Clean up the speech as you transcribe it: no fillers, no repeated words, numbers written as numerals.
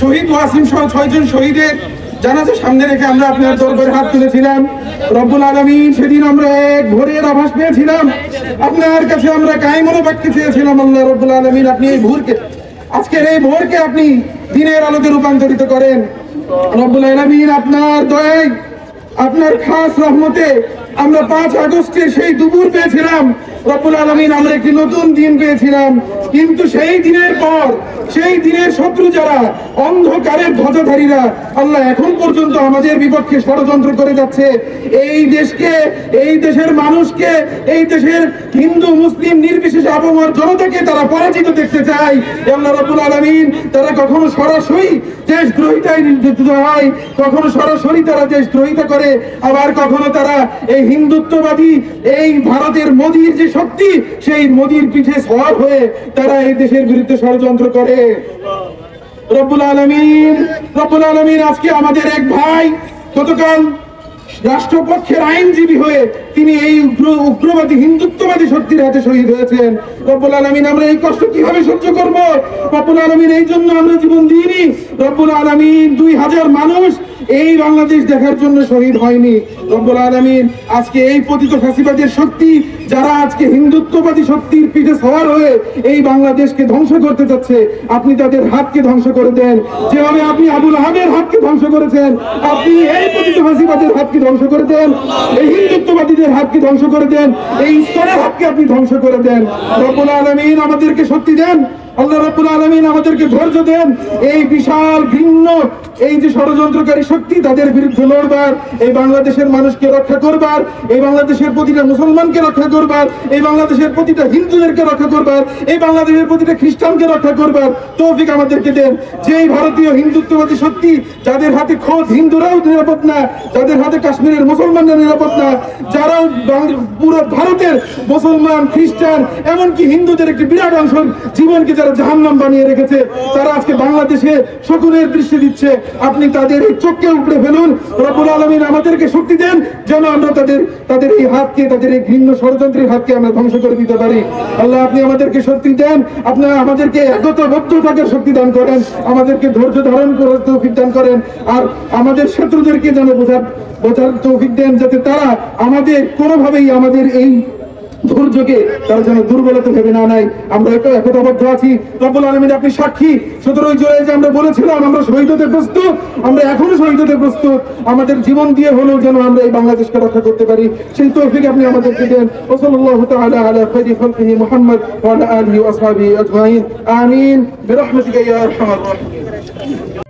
শহীদ ওয়াসিম সহ 6 জন শহীদের জানাজা সামনে রেখে আমরা আপনার দরবারে হাত তুলেছিলাম। রব্বুল আলামিন সেদিন আমরা এক ভোরের আভাস পেয়েছিলাম, আপনার কাছে আমরা কায়েমুল বাক্যে চেয়েছিলাম আল্লাহ রব্বুল আলামিন আপনি এই ভোরকে, আজকের এই ভোরকে আপনি দিনের আলোতে রূপান্তরিত করেন। রব্বুল আলামিন আপনার দয়ায়, আপনার খাস রহমতে আমরা 5 আগস্টের সেই দুপুর পেয়েছিলাম। রব্বুল আলামিন আমরা একটি নতুন দিন পেয়েছিলাম, কিন্তু সেই দিনের পর সেই দিনের শত্রু যারা অন্ধকারের ধ্বজাধারীরা আল্লাহ এখন পর্যন্ত আমাদের বিপক্ষে ষড়যন্ত্র করে যাচ্ছে। এই দেশকে, এই দেশের মানুষকে, এই দেশের হিন্দু মুসলিম নির্বিশেষে আবহাওয়ার জনতাকে তারা পরাজিত দেখতে চায়। আল্লাহ রব্বুল আলামিন তারা কখনো সরাসরি দেশদ্রোহিতায় নির্যাতিত হয়, কখনো সরাসরি তারা দেশদ্রোহিতা করে, আবার কখনো তারা এই হিন্দুত্ববাদী এই ভারতের মোদির যে শক্তি সেই মোদির পিঠে সওয়ার হয়ে তারা এই দেশের বিরুদ্ধে ষড়যন্ত্র করে। রব্বুল আলামিন আজকে আমাদের এক ভাই গতকাল রাষ্ট্রপক্ষের আইনজীবী হয়ে তিনি এই উগ্রবাদী হিন্দুত্ববাদী শক্তির হাতে শহীদ হয়েছেন। রব্বুল আলামিন আমরা এই কষ্ট কিভাবে সহ্য করব? রব্বুল আলামিন এই জন্য আমরা জীবন দিইনি। রব্বুল আলামিন 2000 মানুষ এই বাংলাদেশ দেখার জন্য শহীদ হয়নি। রব্বুল আলামিন আজকে এই পতিত ফ্যাসিবাদের শক্তি যারা আজকে হিন্দুত্ববাদী শক্তির পিঠে সওয়ার হয়ে এই বাংলাদেশকে ধ্বংস করতে যাচ্ছে, আপনি তাদের হাতকে ধ্বংস করে দেন। যেভাবে আপনি আবুল আহাবের হাতকে ধ্বংস করেছেন, আপনি এই পতিত ফ্যাসিবাদের হাতকে ধ্বংস করে দেন, এই হিন্দুত্ববাদীদের হাতকে ধ্বংস করে দেন, এই ইসলামের হাতকে আপনি ধ্বংস করে দেন। রব্বুল আলামিন আমাদেরকে শক্তি দেন, আল্লাহ রাব্বুল আলামিন আমাদেরকে ধৈর্য দেন। এই বিশাল ভিন্ন এই যে ষড়যন্ত্রকারী শক্তি তাদের বিরুদ্ধে লড়বার, এই বাংলাদেশের মানুষকে রক্ষা করবার, এই বাংলাদেশের প্রতিটা মুসলমানকে রক্ষা করবার, এই বাংলাদেশের প্রতিটা হিন্দুদেরকে রক্ষা করবার, এই বাংলাদেশের প্রতিটা খ্রিস্টানকে রক্ষা করবার তৌফিক আমাদেরকে দেন। যেই ভারতীয় হিন্দুত্ববাদী শক্তি যাদের হাতে খোদ হিন্দুরাও নিরাপদ না, যাদের হাতে কাশ্মীরের মুসলমানরা নিরাপদ না, যারা পুরো ভারতের মুসলমান খ্রিস্টান এমনকি হিন্দুদের একটি বিরাট অংশ জীবনকে যারা জাহান্নাম বানিয়ে রেখেছে, তারা আজকে বাংলাদেশে সকলের দৃষ্টি দিচ্ছে। আপনি তাদের এই চোখকে উপড়ে ফেলুন। রব্বুল আলামিন আমাদেরকে শক্তি দেন যেন আমরা তাদের এই হাতকে, তাদের এই ঘৃণ্য ষড়যন্ত্রের হাতকে আমরা ধ্বংস করে দিতে পারি। আল্লাহ আপনি আমাদেরকে শক্তি দেন, আপনারা আমাদেরকে একতাবদ্ধ থাকার শক্তি দান করেন, আমাদেরকে ধৈর্য ধারণ করার তৌফিক দান করেন, আর আমাদের শত্রুদেরকে যেন বোঝার তৌফিক দেন, যাতে তারা আমাদের কোনোভাবেই আমাদের এই ধৈর্যকে তারা যেন দুর্বলতা ভেবে না নেয়। আমরা একতাবদ্ধ আছি। রব্বুল আলামিন আপনি সাক্ষী, 17 জুলাই যে আমরা বলেছিলাম আমরা শহীদ হতে প্রস্তুত, আমরা এখনো শহীদ হতে প্রস্তুত। আমাদের জীবন দিয়ে হলেও যেন আমরা এই বাংলাদেশকে রক্ষা করতে পারি, সেই তৌফিক আপনি আমাদেরকে দেন। ওয়াসাল্লাল্লাহু তাআলা আলা খায়রি খালকিহি মুহাম্মদ ওয়া আলা আলিহি ওয়া আসহাবিহি আজমাইন। আমিন বিরহমাতিকা ইয়া আরহামার রাহিমিন।